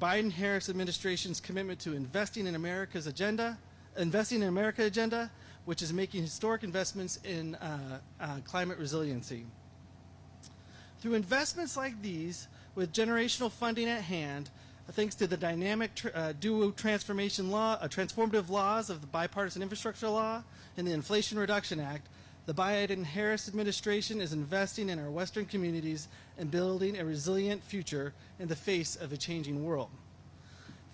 Biden-Harris administration's commitment to investing in America agenda, which is making historic investments in climate resiliency. Through investments like these, with generational funding at hand, thanks to the dynamic transformative laws of the Bipartisan Infrastructure Law and the Inflation Reduction Act, the Biden-Harris administration is investing in our Western communities and building a resilient future in the face of a changing world.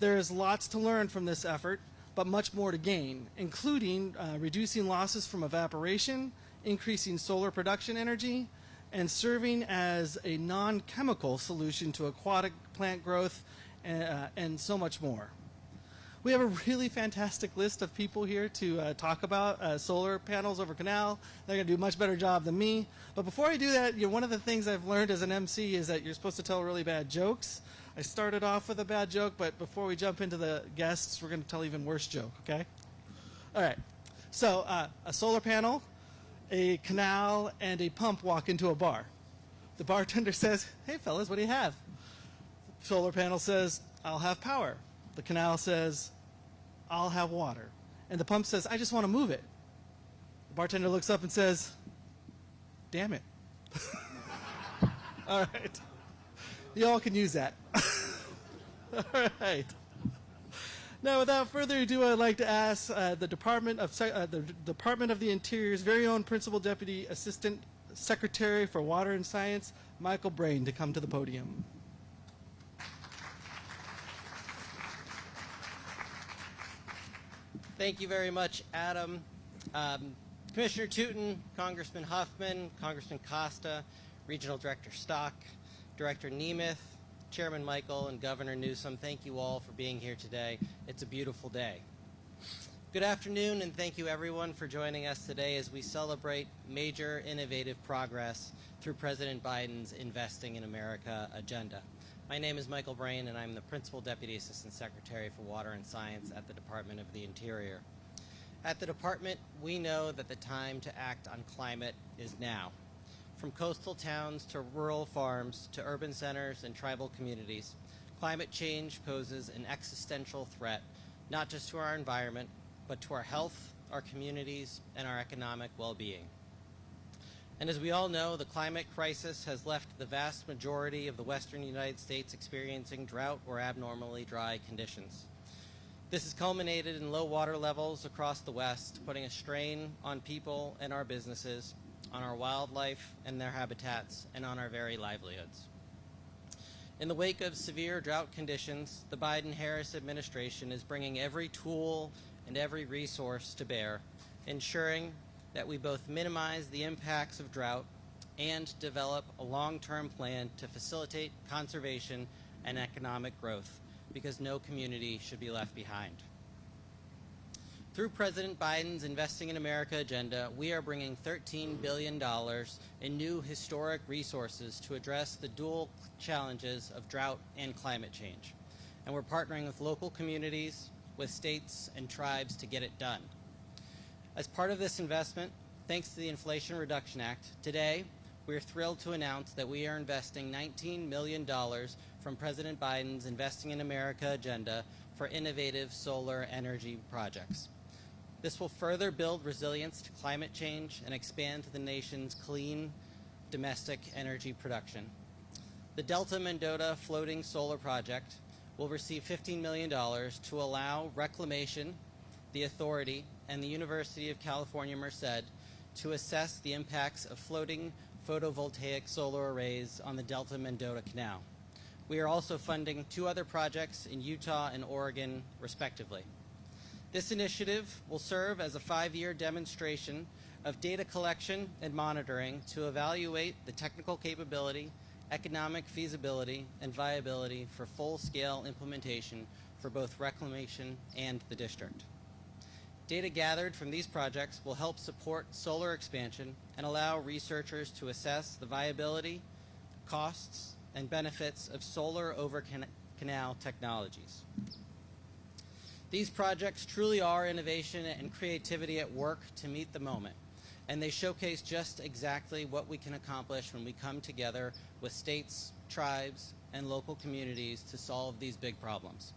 There is lots to learn from this effort, but much more to gain, including reducing losses from evaporation, increasing solar production energy, and serving as a non-chemical solution to aquatic plant growth, and so much more. We have a really fantastic list of people here to talk about solar panels over Canal. They're going to do a much better job than me. But before I do that, one of the things I've learned as an MC is that you're supposed to tell really bad jokes. I started off with a bad joke, but before we jump into the guests, we're going to tell an even worse joke, okay? All right. So a solar panel, a canal, and a pump walk into a bar. The bartender says, "Hey, fellas, what do you have?" The solar panel says, "I'll have power." The canal says, "I'll have water." And the pump says, "I just want to move it." The bartender looks up and says, "Damn it." All right. You all can use that. All right. Now, without further ado, I'd like to ask the Department of the Interior's very own Principal Deputy Assistant Secretary for Water and Science, Michael Brain, to come to the podium. Thank you very much, Adam. Commissioner Touton, Congressman Huffman, Congressman Costa, Regional Director Strock, Director Nemeth, Chairman Michael, and Governor Newsom, thank you all for being here today. It's a beautiful day. Good afternoon, and thank you everyone for joining us today as we celebrate major innovative progress through President Biden's Investing in America agenda. My name is Michael Brain, and I'm the Principal Deputy Assistant Secretary for Water and Science at the Department of the Interior. At the Department, we know that the time to act on climate is now. From coastal towns to rural farms to urban centers and tribal communities, climate change poses an existential threat, not just to our environment, but to our health, our communities, and our economic well-being. And as we all know, the climate crisis has left the vast majority of the western United States experiencing drought or abnormally dry conditions. This has culminated in low water levels across the West, putting a strain on people and our businesses, on our wildlife and their habitats, and on our very livelihoods. In the wake of severe drought conditions, the Biden-Harris administration is bringing every tool and every resource to bear, ensuring that we both minimize the impacts of drought and develop a long-term plan to facilitate conservation and economic growth, because no community should be left behind. Through President Biden's Investing in America agenda, we are bringing $13 billion in new historic resources to address the dual challenges of drought and climate change. And we're partnering with local communities, with states and tribes to get it done. As part of this investment, thanks to the Inflation Reduction Act, today we are thrilled to announce that we are investing $19 million from President Biden's Investing in America agenda for innovative solar energy projects. This will further build resilience to climate change and expand the nation's clean domestic energy production. The Delta-Mendota floating solar project will receive $15 million to allow Reclamation, the Authority, and the University of California, Merced to assess the impacts of floating photovoltaic solar arrays on the Delta-Mendota Canal. We are also funding 2 other projects in Utah and Oregon, respectively. This initiative will serve as a 5-year demonstration of data collection and monitoring to evaluate the technical capability, economic feasibility, and viability for full-scale implementation for both Reclamation and the district. Data gathered from these projects will help support solar expansion and allow researchers to assess the viability, costs, and benefits of solar over canal technologies. These projects truly are innovation and creativity at work to meet the moment, and they showcase just exactly what we can accomplish when we come together with states, tribes, and local communities to solve these big problems.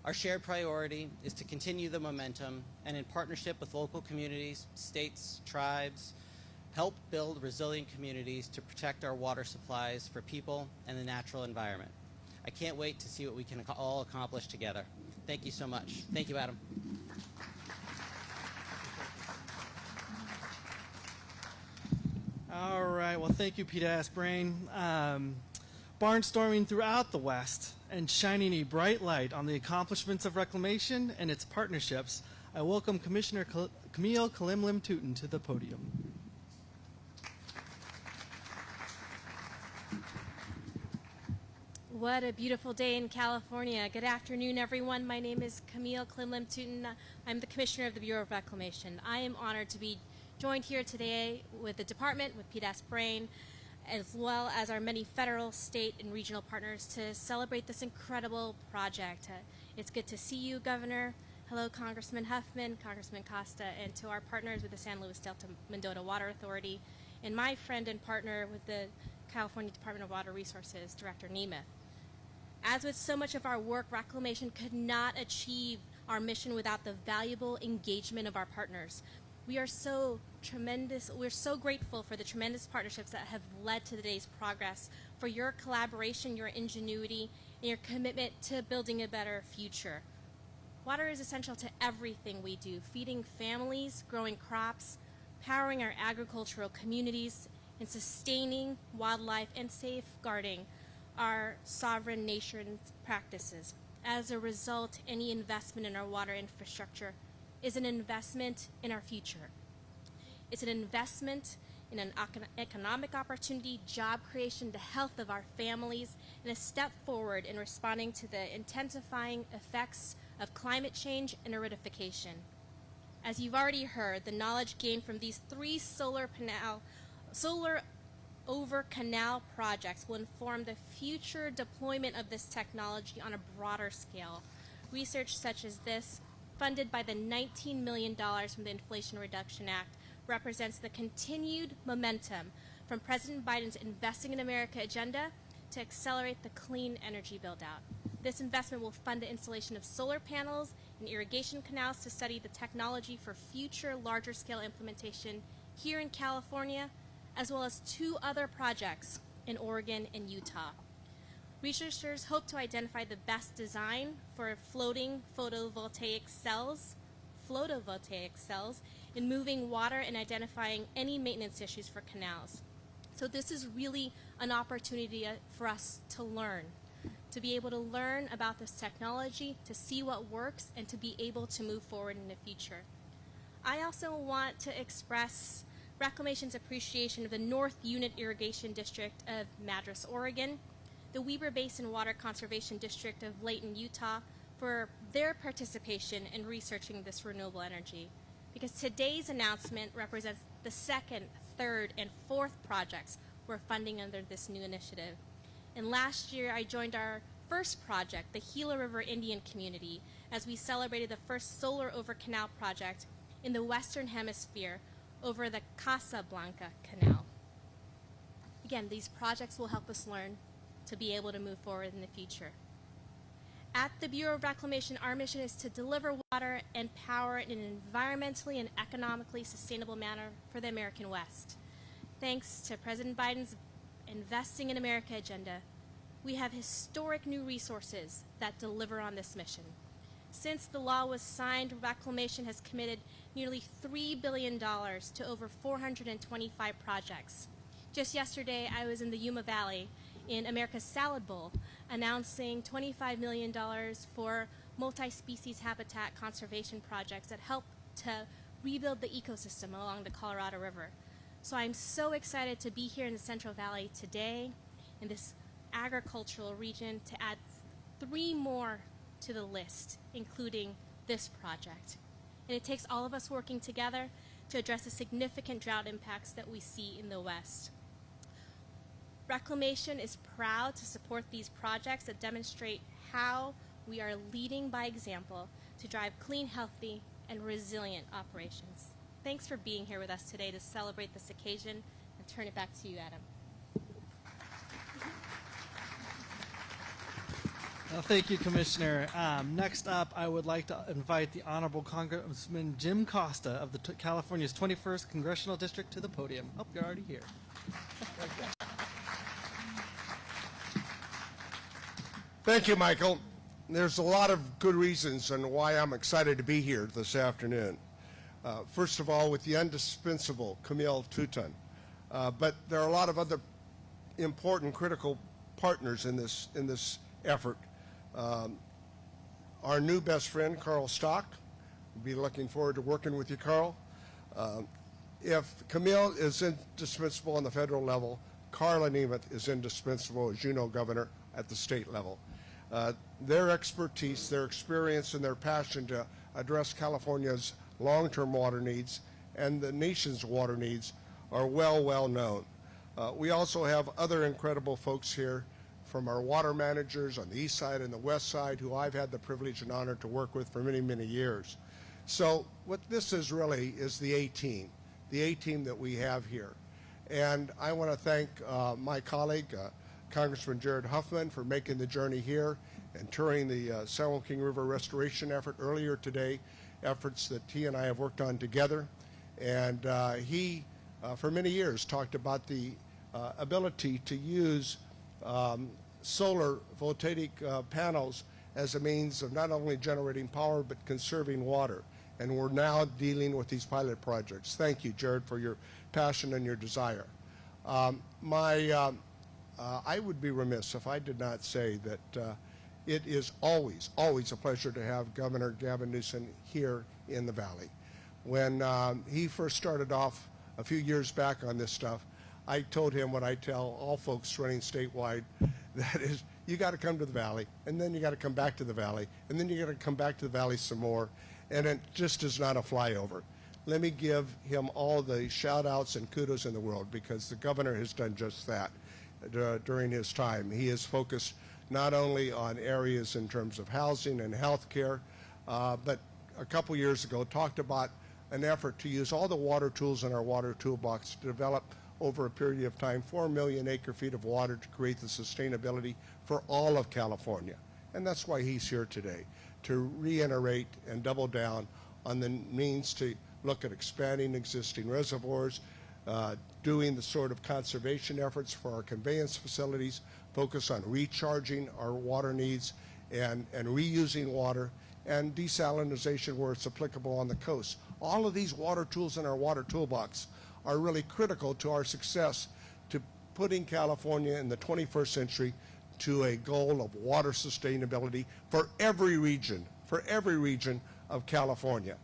Our shared priority is to continue the momentum and, in partnership with local communities, states, tribes, help build resilient communities to protect our water supplies for people and the natural environment. I can't wait to see what we can all accomplish together. Thank you so much. Thank you, Adam. All right. Well, thank you, Peter Asbrain. Barnstorming throughout the West and shining a bright light on the accomplishments of Reclamation and its partnerships, I welcome Commissioner Camille Calimlim Touton to the podium. What a beautiful day in California. Good afternoon, everyone. My name is Camille Calimlim Touton. I'm the Commissioner of the Bureau of Reclamation. I am honored to be joined here today with the department, with Pete Asbrain, as well as our many federal, state, and regional partners to celebrate this incredible project. It's good to see you, Governor. Hello, Congressman Huffman, Congressman Costa, and to our partners with the San Luis Delta-Mendota Water Authority, and my friend and partner with the California Department of Water Resources, Director Nemeth. As with so much of our work, Reclamation could not achieve our mission without the valuable engagement of our partners. We're so grateful for the tremendous partnerships that have led to today's progress, for your collaboration, your ingenuity, and your commitment to building a better future. Water is essential to everything we do, feeding families, growing crops, powering our agricultural communities, and sustaining wildlife and safeguarding our sovereign nation's practices. As a result, any investment in our water infrastructure is an investment in our future. It's an investment in an economic opportunity, job creation, the health of our families, and a step forward in responding to the intensifying effects of climate change and aridification. As you've already heard, the knowledge gained from these 3 solar over canal projects will inform the future deployment of this technology on a broader scale. Research such as this, funded by the $19 million from the Inflation Reduction Act, represents the continued momentum from President Biden's Investing in America agenda to accelerate the clean energy build-out. This investment will fund the installation of solar panels and irrigation canals to study the technology for future larger-scale implementation here in California, as well as 2 other projects in Oregon and Utah. Researchers hope to identify the best design for floating photovoltaic cells in moving water and identifying any maintenance issues for canals. So this is really an opportunity for us to learn, to be able to learn about this technology, to see what works, and to be able to move forward in the future. I also want to express Reclamation's appreciation of the North Unit Irrigation District of Madras, Oregon, the Weber Basin Water Conservation District of Layton, Utah, for their participation in researching this renewable energy. Because today's announcement represents the 2nd, 3rd, and 4th projects we're funding under this new initiative. And last year, I joined our first project, the Gila River Indian Community, as we celebrated the first solar over canal project in the Western Hemisphere over the Casablanca Canal. Again, these projects will help us learn to be able to move forward in the future. At the Bureau of Reclamation, our mission is to deliver water and power in an environmentally and economically sustainable manner for the American West. Thanks to President Biden's Investing in America agenda, we have historic new resources that deliver on this mission. Since the law was signed, Reclamation has committed nearly $3 billion to over 425 projects. Just yesterday, I was in the Yuma Valley in America's Salad Bowl, announcing $25 million for multi-species habitat conservation projects that help to rebuild the ecosystem along the Colorado River. So I'm so excited to be here in the Central Valley today, in this agricultural region, to add 3 more to the list, including this project. And it takes all of us working together to address the significant drought impacts that we see in the West. Reclamation is proud to support these projects that demonstrate how we are leading by example to drive clean, healthy, and resilient operations. Thanks for being here with us today to celebrate this occasion, and turn it back to you, Adam. Well, thank you, Commissioner. Next up, I would like to invite the Honorable Congressman Jim Costa of the California's 21st Congressional District to the podium. Oh, you're already here. Thank you, Michael. There's a lot of good reasons and why I'm excited to be here this afternoon. First of all, with the indispensable Camille Touton. But there are a lot of other important, critical partners in this effort. Our new best friend, Carl Strock. We'll be looking forward to working with you, Carl. If Camille is indispensable on the federal level, Carla Nemeth is indispensable, as you know, Governor, at the state level. Their expertise, their experience, and their passion to address California's long-term water needs and the nation's water needs are well known. We also have other incredible folks here from our water managers on the east side and the west side who I've had the privilege and honor to work with for many years. So what this is really is the A-team that we have here. And I want to thank my colleague, Congressman Jared Huffman, for making the journey here and touring the San Joaquin River restoration effort earlier today, efforts that he and I have worked on together. And he, for many years, talked about the ability to use solar voltaic panels as a means of not only generating power but conserving water. And we're now dealing with these pilot projects. Thank you, Jared, for your passion and your desire. I would be remiss if I did not say that it is always a pleasure to have Governor Gavin Newsom here in the Valley. When he first started off a few years back on this stuff, I told him what I tell all folks running statewide, that is, you got to come to the Valley, and then you got to come back to the Valley, and then you got to come back to the Valley some more, and it just is not a flyover. Let me give him all the shout-outs and kudos in the world, because the governor has done just that during his time. He has focused not only on areas in terms of housing and health care, but a couple years ago talked about an effort to use all the water tools in our water toolbox to develop over a period of time 4 million acre-feet of water to create the sustainability for all of California. And that's why he's here today, to reiterate and double down on the means to look at expanding existing reservoirs, doing the sort of conservation efforts for our conveyance facilities, focus on recharging our water needs and reusing water, and desalinization where it's applicable on the coast. All of these water tools in our water toolbox are really critical to our success to putting California in the 21st century to a goal of water sustainability for every region of California.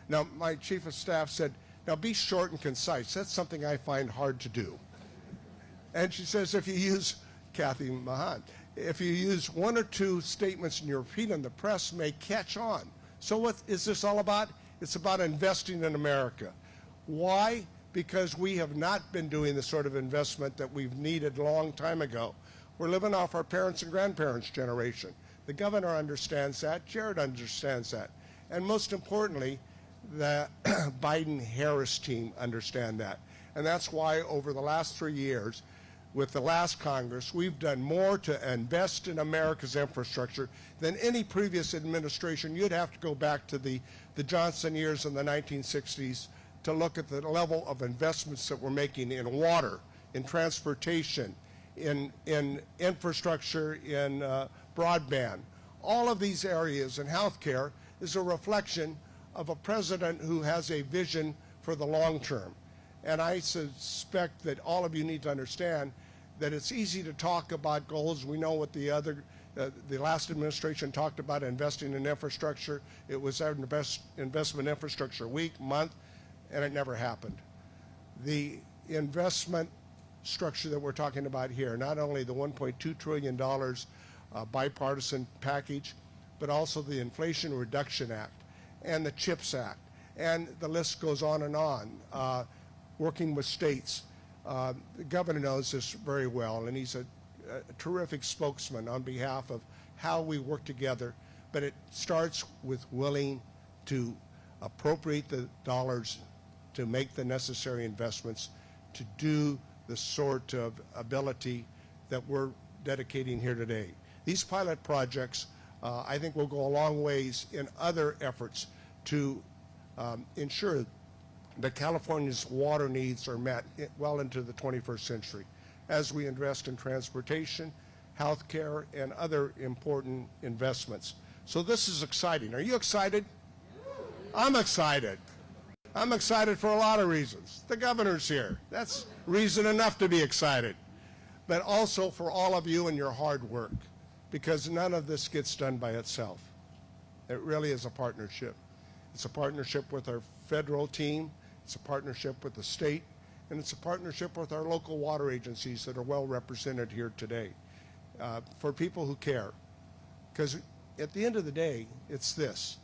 Now, my chief of staff said, now be short and concise. That's something I find hard to do. And she says, if you use, Kathy Mahan, if you use one or two statements and you repeat them, the press may catch on. So what is this all about? It's about investing in America. Why? Because we have not been doing the sort of investment that we've needed a long time ago. We're living off our parents' and grandparents' generation. The governor understands that. Jared understands that. And most importantly, the Biden-Harris team understand that. And that's why over the last 3 years, with the last Congress, we've done more to invest in America's infrastructure than any previous administration. You'd have to go back to the Johnson years in the 1960s to look at the level of investments that we're making in water, in transportation, in infrastructure, in broadband. All of these areas in healthcare is a reflection of a president who has a vision for the long term. And I suspect that all of you need to understand that it's easy to talk about goals. We know what the last administration talked about, investing in infrastructure. It was our investment infrastructure week, month, and it never happened. The investment structure that we're talking about here, not only the $1.2 trillion bipartisan package, but also the Inflation Reduction Act and the CHIPS Act, and the list goes on and on. Working with states. The governor knows this very well, and he's a terrific spokesman on behalf of how we work together, but it starts with willing to appropriate the dollars to make the necessary investments to do the sort of ability that we're dedicating here today. These pilot projects, I think, will go a long ways in other efforts to ensure that California's water needs are met well into the 21st century as we invest in transportation, health care, and other important investments. So this is exciting. Are you excited? I'm excited. I'm excited for a lot of reasons. The governor's here. That's reason enough to be excited. But also for all of you and your hard work, because none of this gets done by itself. It really is a partnership. It's a partnership with our federal team, it's a partnership with the state, and it's a partnership with our local water agencies that are well represented here today. For people who care. Because at the end of the day, it's this.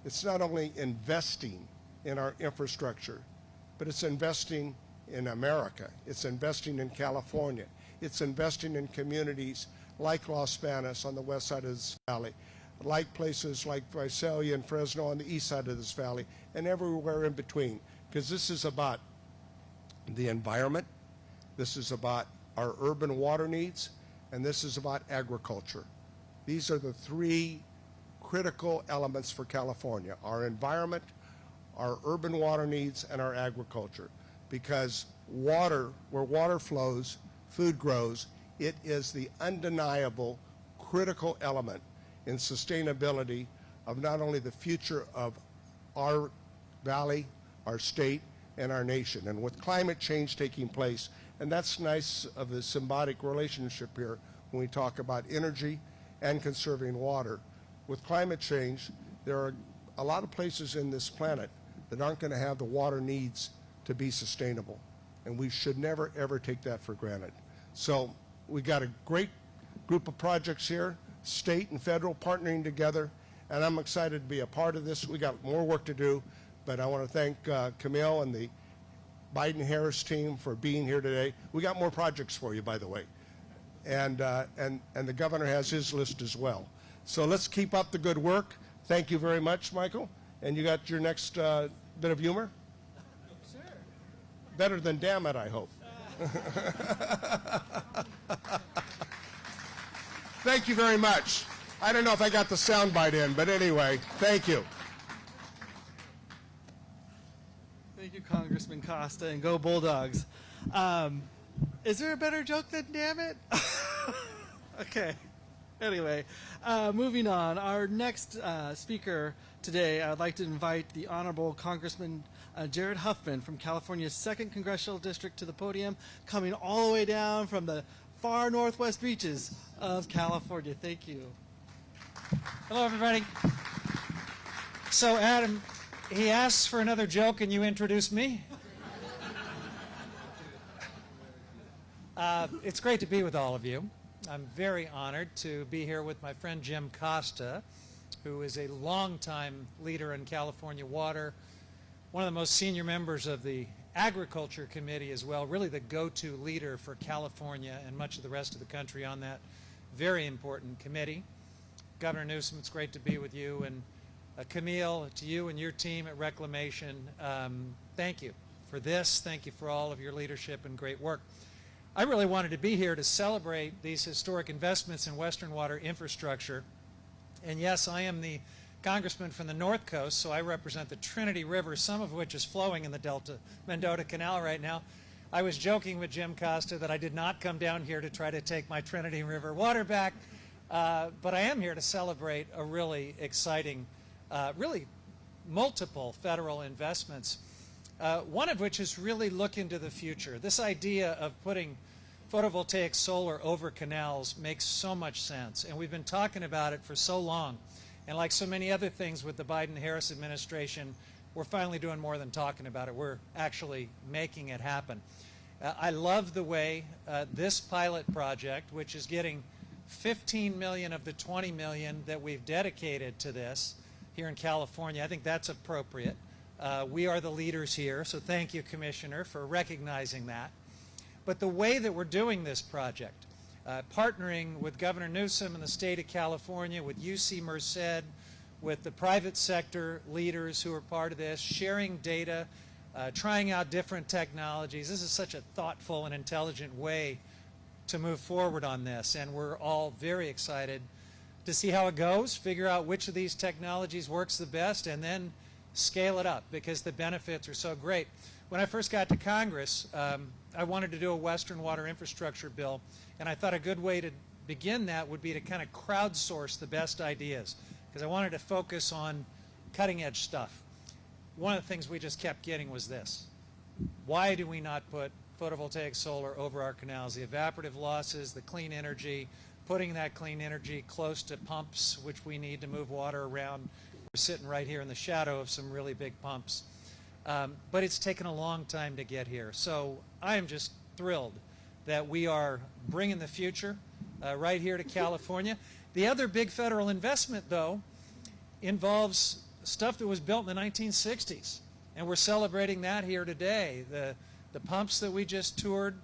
It's not only investing in our infrastructure, but it's investing in America. It's investing in California. It's investing in communities like Los Banos on the west side of this valley, like places like Visalia and Fresno on the east side of this valley, and everywhere in between. Because this is about the environment, this is about our urban water needs, and this is about agriculture. These are the three critical elements for California: our environment, our urban water needs, and our agriculture. Because water, where water flows, food grows. It is the undeniable critical element in sustainability of not only the future of our valley, our state, and our nation. And with climate change taking place, and that's nice of the symbiotic relationship here when we talk about energy and conserving water. With climate change, there are a lot of places in this planet that aren't going to have the water needs to be sustainable. And we should never, ever take that for granted. So we got a great group of projects here, state and federal partnering together, and I'm excited to be a part of this. We got more work to do, but I want to thank Camille and the Biden-Harris team for being here today. We got more projects for you, by the way. And the governor has his list as well. So let's keep up the good work. Thank you very much, Michael. And you got your next bit of humor? Sure. Better than damn it, I hope. Thank you very much. I don't know if I got the soundbite in, but anyway, thank you. Thank you, Congressman Costa, and go Bulldogs. Is there a better joke than damn it? Okay. Anyway, moving on. Our next speaker today, I'd like to invite the Honorable Congressman Jared Huffman from California's 2nd Congressional District to the podium, coming all the way down from the far northwest reaches of California. Thank you. Hello, everybody. So, Adam, he asks for another joke, and you introduce me? It's great to be with all of you. I'm very honored to be here with my friend Jim Costa, who is a longtime leader in California Water, one of the most senior members of the Agriculture Committee as well, really the go-to leader for California and much of the rest of the country on that very important committee. Governor Newsom, it's great to be with you, and Camille, to you and your team at Reclamation, thank you for this. Thank you for all of your leadership and great work. I really wanted to be here to celebrate these historic investments in Western water infrastructure. And yes, I am the congressman from the North Coast, so I represent the Trinity River, some of which is flowing in the Delta-Mendota Canal right now. I was joking with Jim Costa that I did not come down here to try to take my Trinity River water back, but I am here to celebrate a really exciting, really multiple federal investments. One of which is really look into the future. This idea of putting photovoltaic solar over canals makes so much sense, and we've been talking about it for so long. And like so many other things with the Biden-Harris administration, we're finally doing more than talking about it. We're actually making it happen. I love the way this pilot project, which is getting $15 million of the $20 million that we've dedicated to this here in California. I think that's appropriate. We are the leaders here, so thank you, Commissioner, for recognizing that. But the way that we're doing this project, partnering with Governor Newsom and the state of California, with UC Merced, with the private sector leaders who are part of this, sharing data, trying out different technologies. This is such a thoughtful and intelligent way to move forward on this, and we're all very excited to see how it goes, figure out which of these technologies works the best, and then scale it up because the benefits are so great. When I first got to Congress, I wanted to do a Western water infrastructure bill, and I thought a good way to begin that would be to kind of crowdsource the best ideas, because I wanted to focus on cutting edge stuff. One of the things we just kept getting was this: why do we not put photovoltaic solar over our canals? The evaporative losses, the clean energy, putting that clean energy close to pumps, which we need to move water around. We're sitting right here in the shadow of some really big pumps. But it's taken a long time to get here. So I am just thrilled that we are bringing the future right here to California. The other big federal investment, though, involves stuff that was built in the 1960s. And we're celebrating that here today. The pumps that we just toured,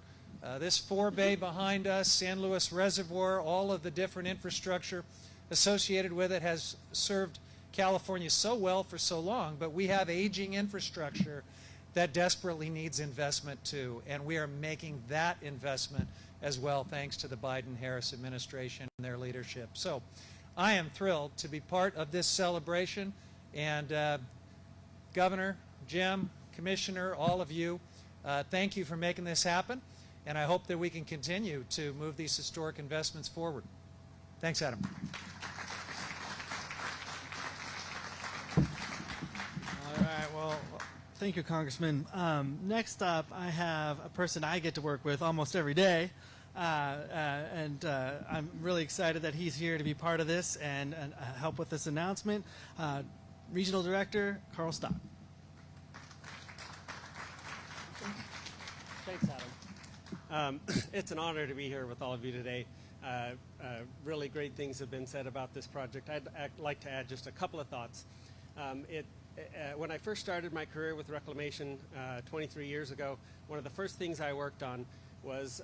this forebay behind us, San Luis Reservoir, all of the different infrastructure associated with it has served California so well for so long, but we have aging infrastructure that desperately needs investment too, and we are making that investment as well thanks to the Biden-Harris administration and their leadership. So I am thrilled to be part of this celebration, and Governor, Jim, Commissioner, all of you, thank you for making this happen, and I hope that we can continue to move these historic investments forward. Thanks, Adam. All right, well, thank you, Congressman. Next up, I have a person I get to work with almost every day, and I'm really excited that he's here to be part of this and help with this announcement. Regional Director Carl Strock. Thanks, Adam. It's an honor to be here with all of you today. Really great things have been said about this project. I'd like to add just a couple of thoughts. When I first started my career with Reclamation 23 years ago, one of the first things I worked on was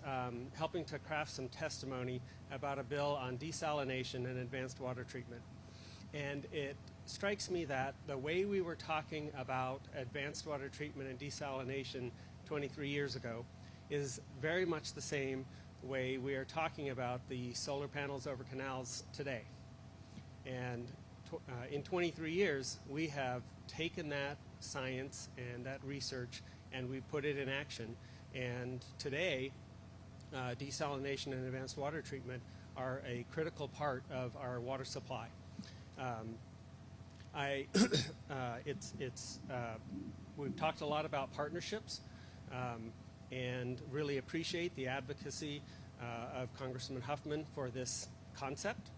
helping to craft some testimony about a bill on desalination and advanced water treatment. And it strikes me that the way we were talking about advanced water treatment and desalination 23 years ago is very much the same way we are talking about the solar panels over canals today. And in 23 years, we have taken that science and that research and we put it in action. And today, desalination and advanced water treatment are a critical part of our water supply. We've talked a lot about partnerships and really appreciate the advocacy of Congressman Huffman for this concept.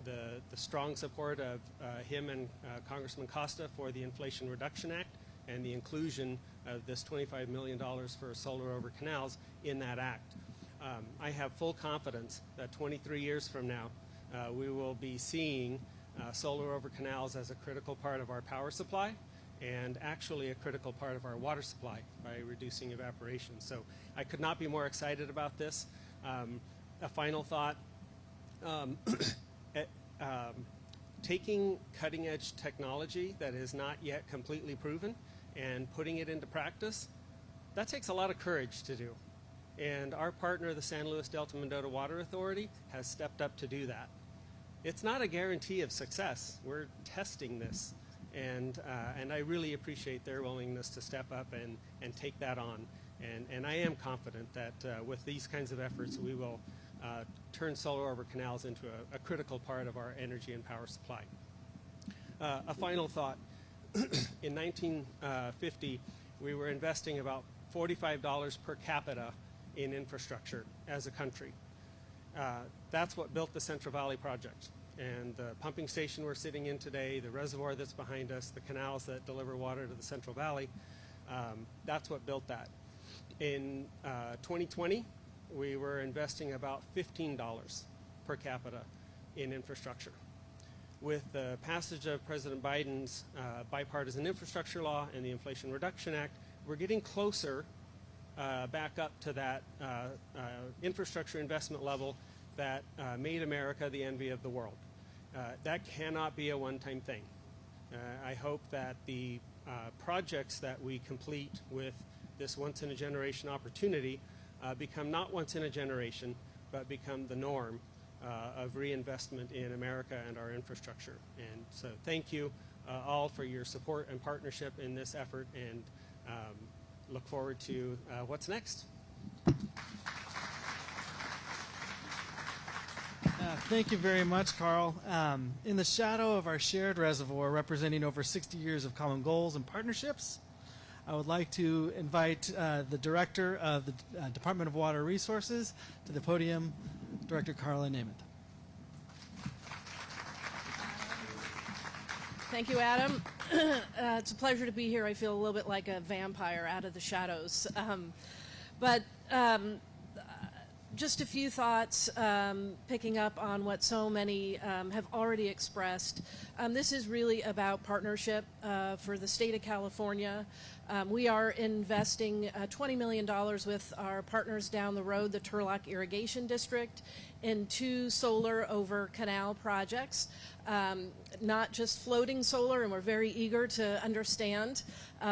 The strong support of him and Congressman Costa for the Inflation Reduction Act and the inclusion of this $25 million for solar over canals in that act. I have full confidence that 23 years from now, we will be seeing solar over canals as a critical part of our power supply and actually a critical part of our water supply by reducing evaporation. So I could not be more excited about this. A final thought. Taking cutting-edge technology that is not yet completely proven and putting it into practice, that takes a lot of courage to do. And our partner, the San Luis Delta-Mendota Water Authority, has stepped up to do that. It's not a guarantee of success. We're testing this. And I really appreciate their willingness to step up and take that on. And I am confident that with these kinds of efforts, we will turn solar over canals into a critical part of our energy and power supply. A final thought. In 1950, we were investing about $45 per capita in infrastructure as a country. That's what built the Central Valley Project. And the pumping station we're sitting in today, the reservoir that's behind us, the canals that deliver water to the Central Valley, that's what built that. In 2020, we were investing about $15 per capita in infrastructure. With the passage of President Biden's bipartisan infrastructure law and the Inflation Reduction Act, we're getting closer back up to that infrastructure investment level that made America the envy of the world. That cannot be a one-time thing. I hope that the projects that we complete with this once-in-a-generation opportunity become not once in a generation, but become the norm of reinvestment in America and our infrastructure. And so thank you all for your support and partnership in this effort, and look forward to what's next. Thank you very much, Carl. In the shadow of our shared reservoir representing over 60 years of common goals and partnerships, I would like to invite the Director of the Department of Water Resources to the podium, Director Carla Nemeth. Thank you, Adam. It's a pleasure to be here. I feel a little bit like a vampire out of the shadows. Just a few thoughts, picking up on what so many have already expressed. This is really about partnership for the state of California. We are investing $20 million with our partners down the road, the Turlock Irrigation District, in 2 solar over canal projects. Not just floating solar, and we're very eager to understand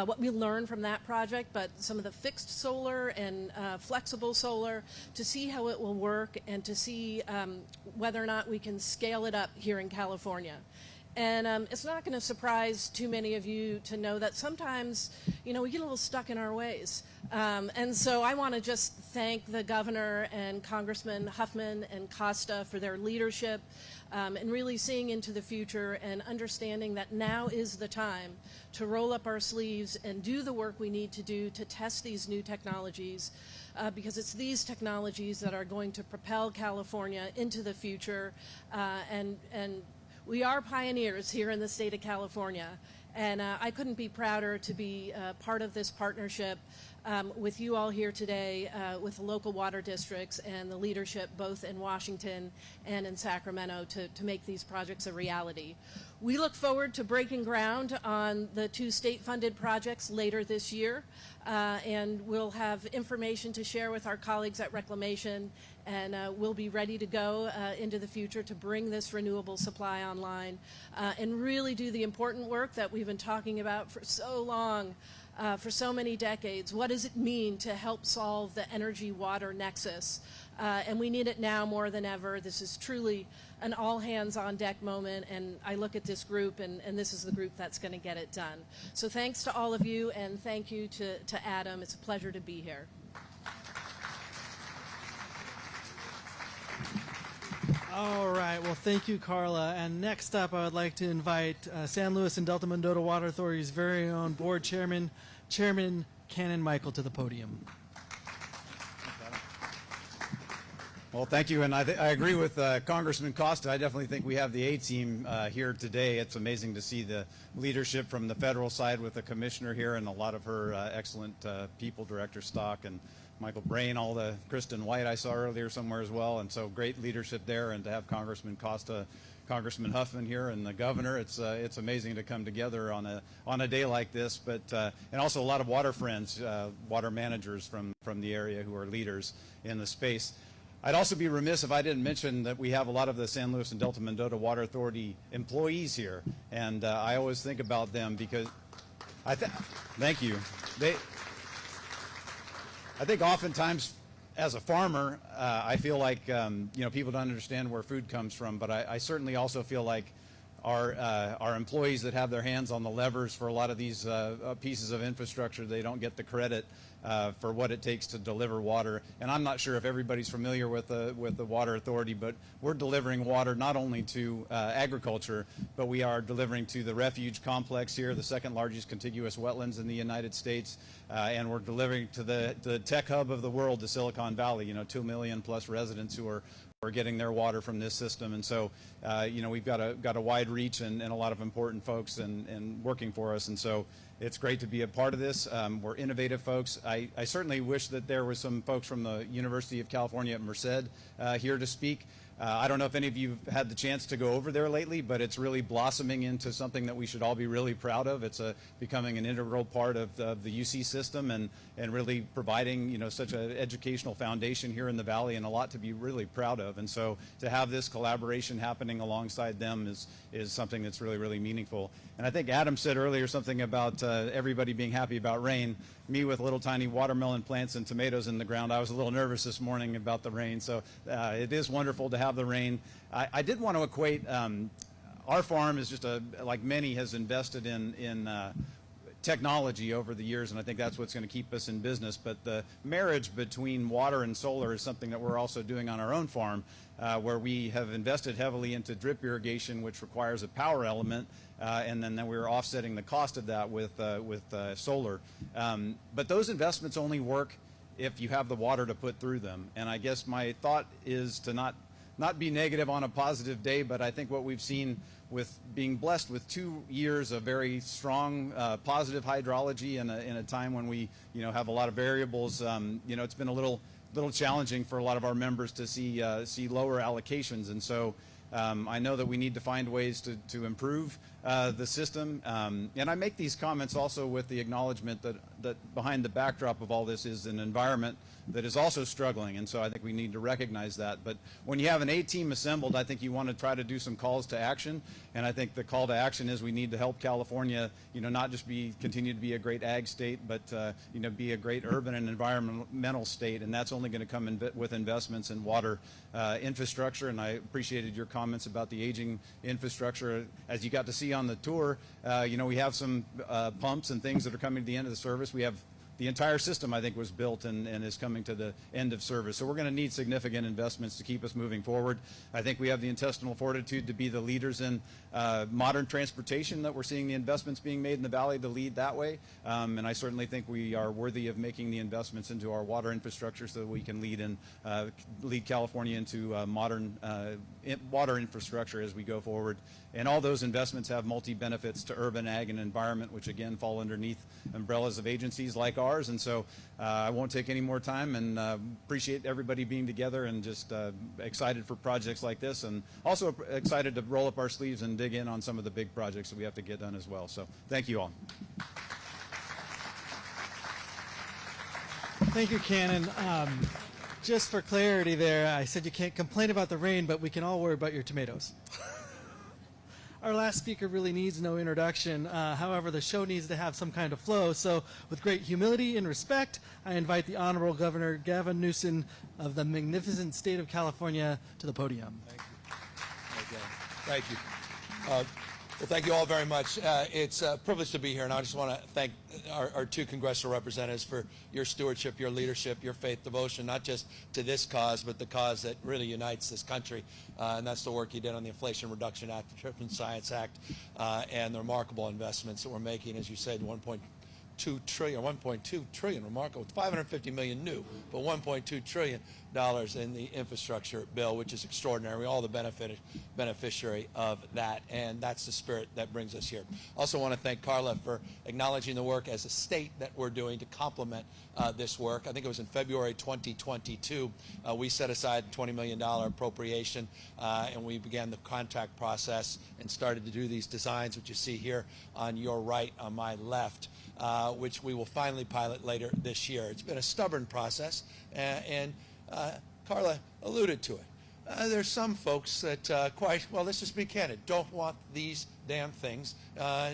what we learn from that project, but some of the fixed solar and flexible solar, to see how it will work and to see whether or not we can scale it up here in California. And it's not going to surprise too many of you to know that sometimes, we get a little stuck in our ways. And so I want to just thank the governor and Congressman Huffman and Costa for their leadership and really seeing into the future and understanding that now is the time to roll up our sleeves and do the work we need to do to test these new technologies, because it's these technologies that are going to propel California into the future. And we are pioneers here in the state of California, and I couldn't be prouder to be part of this partnership with you all here today, with the local water districts and the leadership both in Washington and in Sacramento to make these projects a reality. We look forward to breaking ground on the 2 state-funded projects later this year, and we'll have information to share with our colleagues at Reclamation, and we'll be ready to go into the future to bring this renewable supply online and really do the important work that we've been talking about for so long, for so many decades. What does it mean to help solve the energy-water nexus? And we need it now more than ever. This is truly an all-hands-on-deck moment, and I look at this group, and this is the group that's going to get it done. So thanks to all of you, and thank you to Adam. It's a pleasure to be here. All right. Well, thank you, Carla. And next up, I would like to invite San Luis and Delta-Mendota Water Authority's very own board chairman, Chairman Canon Michael, to the podium. Well, thank you, and I agree with Congressman Costa. I definitely think we have the A-team here today. It's amazing to see the leadership from the federal side with the commissioner here and a lot of her excellent people, Director Stock and Michael Brain, all the Kristen White I saw earlier somewhere as well, and so great leadership there, and to have Congressman Costa, Congressman Huffman here, and the governor. It's amazing to come together on a day like this, but and also a lot of water friends, water managers from the area who are leaders in the space. I'd also be remiss if I didn't mention that we have a lot of the San Luis and Delta-Mendota Water Authority employees here, and I always think about them because thank you. I think oftentimes as a farmer, I feel like people don't understand where food comes from, but I certainly also feel like our employees that have their hands on the levers for a lot of these pieces of infrastructure, they don't get the credit for what it takes to deliver water. And I'm not sure if everybody's familiar with the Water Authority, but we're delivering water not only to agriculture, but we are delivering to the refuge complex here, the 2nd largest contiguous wetlands in the United States, and we're delivering to the tech hub of the world, the Silicon Valley, 2 million plus residents who are getting their water from this system. And so we've got a wide reach and a lot of important folks and working for us, and so it's great to be a part of this. We're innovative folks. I certainly wish that there was some folks from the University of California at Merced here to speak. I don't know if any of you have had the chance to go over there lately, but it's really blossoming into something that we should all be really proud of. It's becoming an integral part of the UC system and really providing, you know, such an educational foundation here in the Valley, and a lot to be really proud of. And so to have this collaboration happening alongside them is something that's really, really meaningful. And I think Adam said earlier something about everybody being happy about rain. Me with little tiny watermelon plants and tomatoes in the ground, I was a little nervous this morning about the rain. So it is wonderful to have the rain. I did want to equate, our farm is just like many, has invested in technology over the years, and I think that's what's going to keep us in business. But the marriage between water and solar is something that we're also doing on our own farm, where we have invested heavily into drip irrigation, which requires a power element, and then we're offsetting the cost of that with solar. But those investments only work if you have the water to put through them. And I guess my thought is to not be negative on a positive day, but I think what we've seen with being blessed with 2 years of very strong positive hydrology in a time when we, you know, have a lot of variables, you know, it's been a little challenging for a lot of our members to see lower allocations. And so I know that we need to find ways to improve the system. And I make these comments also with the acknowledgement that behind the backdrop of all this is an environment that is also struggling, and so I think we need to recognize that. But when you have an A team assembled, I think you want to try to do some calls to action, and I think the call to action is we need to help California, you know, not just continue to be a great ag state, but you know, be a great urban and environmental state, and that's only going to come with investments in water infrastructure. And I appreciated your comments about the aging infrastructure. As you got to see on the tour, you know, we have some pumps and things that are coming to the end of the service. We have the entire system, I think, was built and is coming to the end of service. So we're going to need significant investments to keep us moving forward. I think we have the intestinal fortitude to be the leaders in modern transportation, that we're seeing the investments being made in the Valley to lead that way. And I certainly think we are worthy of making the investments into our water infrastructure so that we can lead California into modern water infrastructure as we go forward. And all those investments have multi-benefits to urban, ag, and environment, which again fall underneath umbrellas of agencies like ours. And so I won't take any more time, and appreciate everybody being together, and just excited for projects like this, and also excited to roll up our sleeves and dig in on some of the big projects that we have to get done as well. So thank you all. Thank you, Cannon. Just for clarity there, I said you can't complain about the rain, but we can all worry about your tomatoes. Our last speaker really needs no introduction. However, the show needs to have some kind of flow. So with great humility and respect, I invite the Honorable Governor Gavin Newsom of the magnificent state of California to the podium. Thank you. Okay. Thank you. Well, thank you all very much. It's a privilege to be here, and I just want to thank our two congressional representatives for your stewardship, your leadership, your faith, devotion, not just to this cause, but the cause that really unites this country, and that's the work you did on the Inflation Reduction Act, the Trip and Science Act, and the remarkable investments that we're making, as you said, 1.2 trillion, remarkable, 550 million new, but 1.2 trillion dollars in the infrastructure bill, which is extraordinary. We're all the beneficiary of that, and that's the spirit that brings us here. Also want to thank Carla for acknowledging the work as a state that we're doing to complement this work. I think it was in February 2022, we set aside a $20 million appropriation, and we began the contract process and started to do these designs, which you see here on your right, on my left, which we will finally pilot later this year. It's been a stubborn process, and Carla alluded to it. There's some folks that let's just be candid, don't want these damn things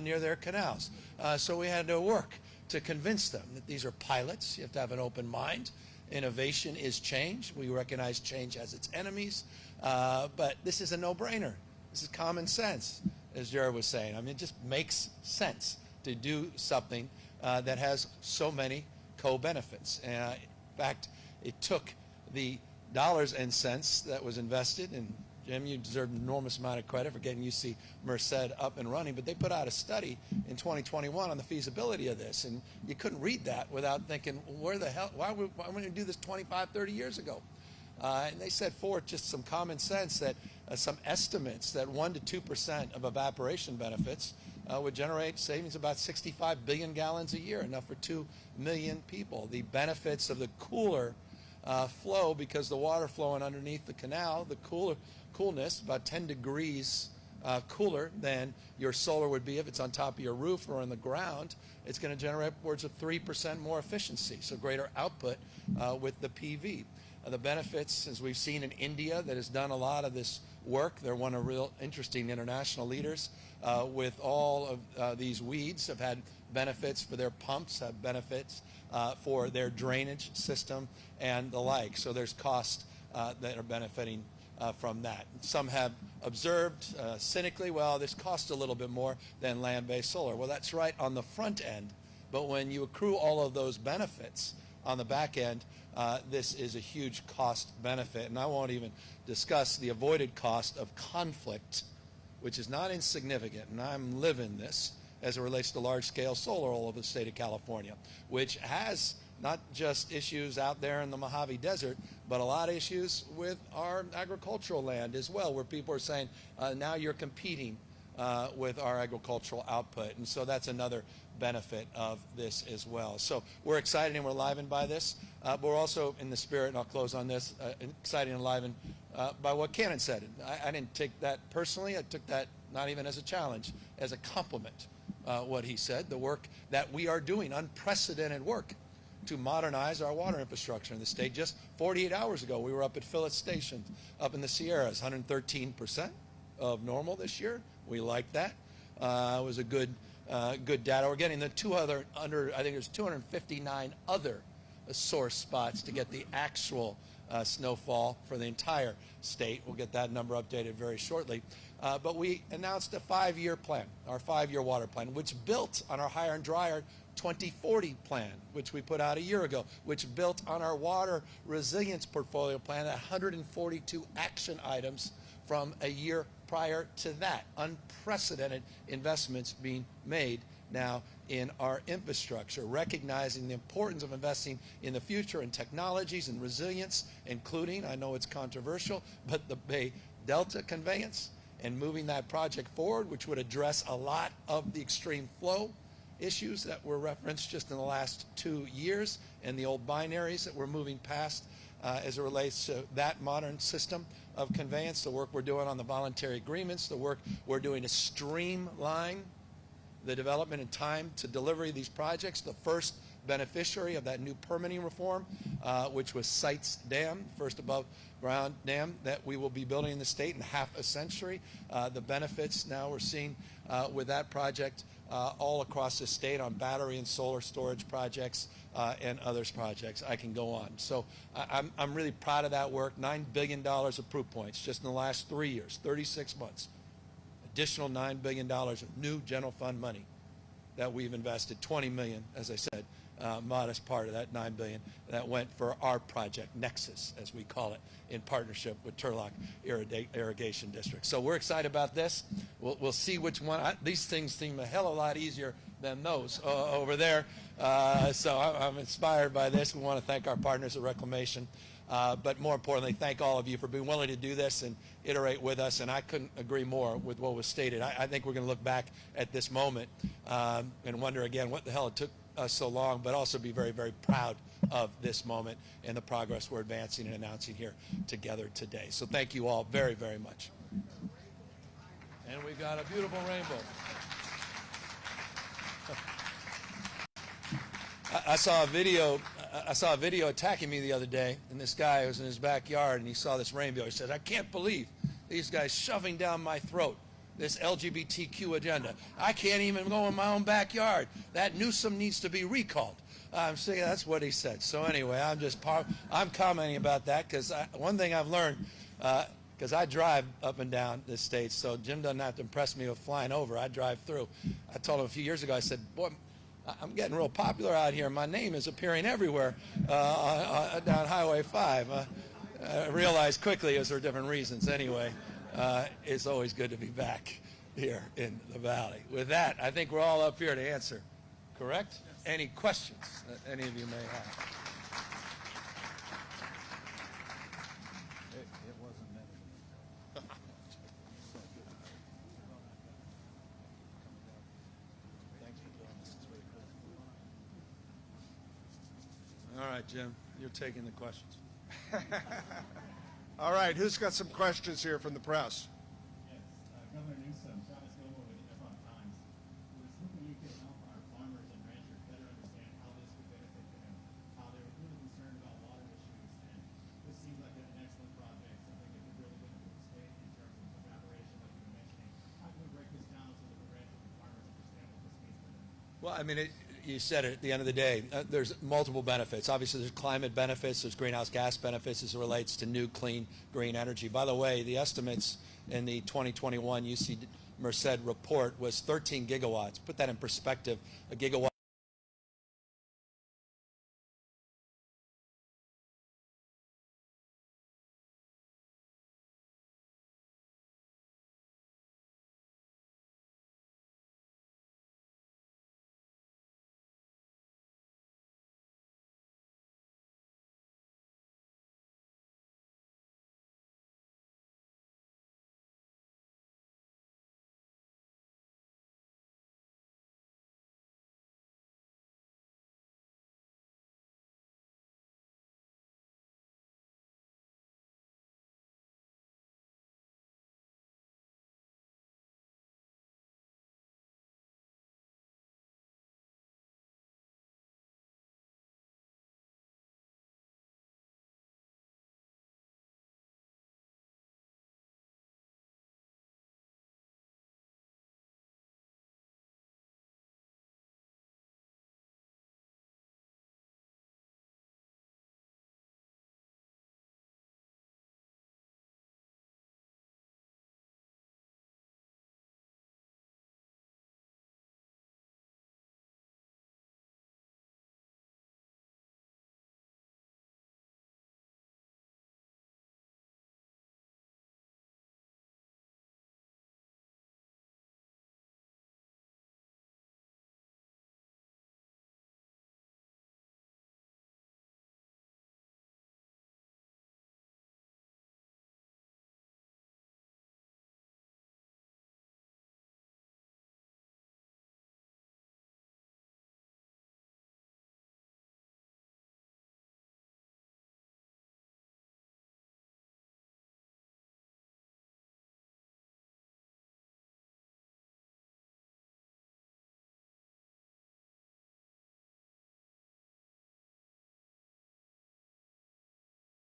near their canals. So we had to work to convince them that these are pilots. You have to have an open mind. Innovation is change. We recognize change as its enemies, but this is a no-brainer. This is common sense, as Jared was saying. I mean, it just makes sense to do something that has so many co-benefits. In fact, it took the dollars and cents that was invested, and Jim, you deserve an enormous amount of credit for getting UC Merced up and running, but they put out a study in 2021 on the feasibility of this, and you couldn't read that without thinking, where the hell, why would we do this 25, 30 years ago? And they set forth just some common sense that some estimates that 1% to 2% of evaporation benefits would generate savings about 65 billion gallons a year, enough for 2 million people. The benefits of the cooler flow because the water flowing underneath the canal, the coolness, about 10 degrees cooler than your solar would be if it's on top of your roof or on the ground. It's going to generate upwards of 3% more efficiency, so greater output with the PV. The benefits, as we've seen in India, that has done a lot of this work. They're one of real interesting international leaders with all of these weeds, have had benefits for their pumps, have benefits for their drainage system and the like. So there's costs that are benefiting from that. Some have observed cynically, well, this costs a little bit more than land-based solar. Well, that's right on the front end, but when you accrue all of those benefits on the back end, this is a huge cost benefit. And I won't even discuss the avoided cost of conflict, which is not insignificant, and I'm living this as it relates to large-scale solar all over the state of California, which has not just issues out there in the Mojave Desert, but a lot of issues with our agricultural land as well, where people are saying, now you're competing with our agricultural output. And so that's another benefit of this as well. So we're excited and we're enlivened by this, but we're also in the spirit, and I'll close on this, excited and enlivened by what Cannon said. I didn't take that personally. I took that not even as a challenge, as a compliment, what he said, the work that we are doing, unprecedented work to modernize our water infrastructure in the state. Just 48 hours ago, we were up at Phillips Station up in the Sierras, 113% of normal this year. We like that. It was a good data. We're getting the I think there's 259 other source spots to get the actual snowfall for the entire state. We'll get that number updated very shortly. But we announced a 5-year plan, our 5-year water plan, which built on our higher and drier 2040 plan, which we put out a year ago, which built on our water resilience portfolio plan, 142 action items from a year prior to that. Unprecedented investments being made now in our infrastructure, recognizing the importance of investing in the future in technologies and resilience, including, I know it's controversial, but the Bay Delta conveyance and moving that project forward, which would address a lot of the extreme flow issues that were referenced just in the last 2 years and the old binaries that we're moving past as it relates to that modern system of conveyance, the work we're doing on the voluntary agreements, the work we're doing to streamline the development and time to delivery of these projects. The first beneficiary of that new permitting reform, which was Sites Dam, first above ground dam that we will be building in the state in half a century. The benefits now we're seeing with that project all across the state on battery and solar storage projects and others projects. I can go on. So I'm really proud of that work. $9 billion of proof points just in the last 3 years, 36 months. Additional $9 billion of new general fund money that we've invested. $20 million, as I said, modest part of that $9 billion that went for our project, Nexus, as we call it, in partnership with Turlock Irrigation District. So we're excited about this. We'll see which one. These things seem a hell of a lot easier than those over there. So I'm inspired by this. We want to thank our partners at Reclamation. But more importantly, thank all of you for being willing to do this and iterate with us. And I couldn't agree more with what was stated. I think we're going to look back at this moment and wonder again what the hell it took us so long, but also be very, very proud of this moment and the progress we're advancing and announcing here together today. So thank you all very, very much. And we've got a beautiful rainbow. I saw a video attacking me the other day, and this guy was in his backyard, and he saw this rainbow. He said, "I can't believe these guys shoving down my throat this LGBTQ agenda. I can't even go in my own backyard. That Newsom needs to be recalled." I'm saying that's what he said. So anyway, I'm commenting about that because one thing I've learned, because I drive up and down this state, so Jim doesn't have to impress me with flying over. I drive through. I told him a few years ago, I said, "Boy, I'm getting real popular out here. My name is appearing everywhere down Highway 5. I realized quickly it was for different reasons. Anyway, it's always good to be back here in the Valley. With that, I think we're all up here to answer. Correct? Yes. Any questions that any of you may have? It wasn't meant. Thanks for doing this. It's very cool. All right, Jim, you're taking the questions. All right, who's got some questions here from the press? Yes, Governor Newsom, Travis Gilmore with the Epoch Times. I was hoping you could help our farmers and ranchers better understand how this could benefit them, how they're really concerned about water issues, and this seems like an excellent project, something that could really benefit the state in terms of evaporation, like you were mentioning. How can we break this down so that the ranchers and farmers understand what this means for them? Well, I mean, you said it at the end of the day. There's multiple benefits. Obviously, there's climate benefits. There's greenhouse gas benefits as it relates to new, clean, green energy. By the way, the estimates in the 2021 UC Merced report was 13 gigawatts. Put that in perspective. A gigawatt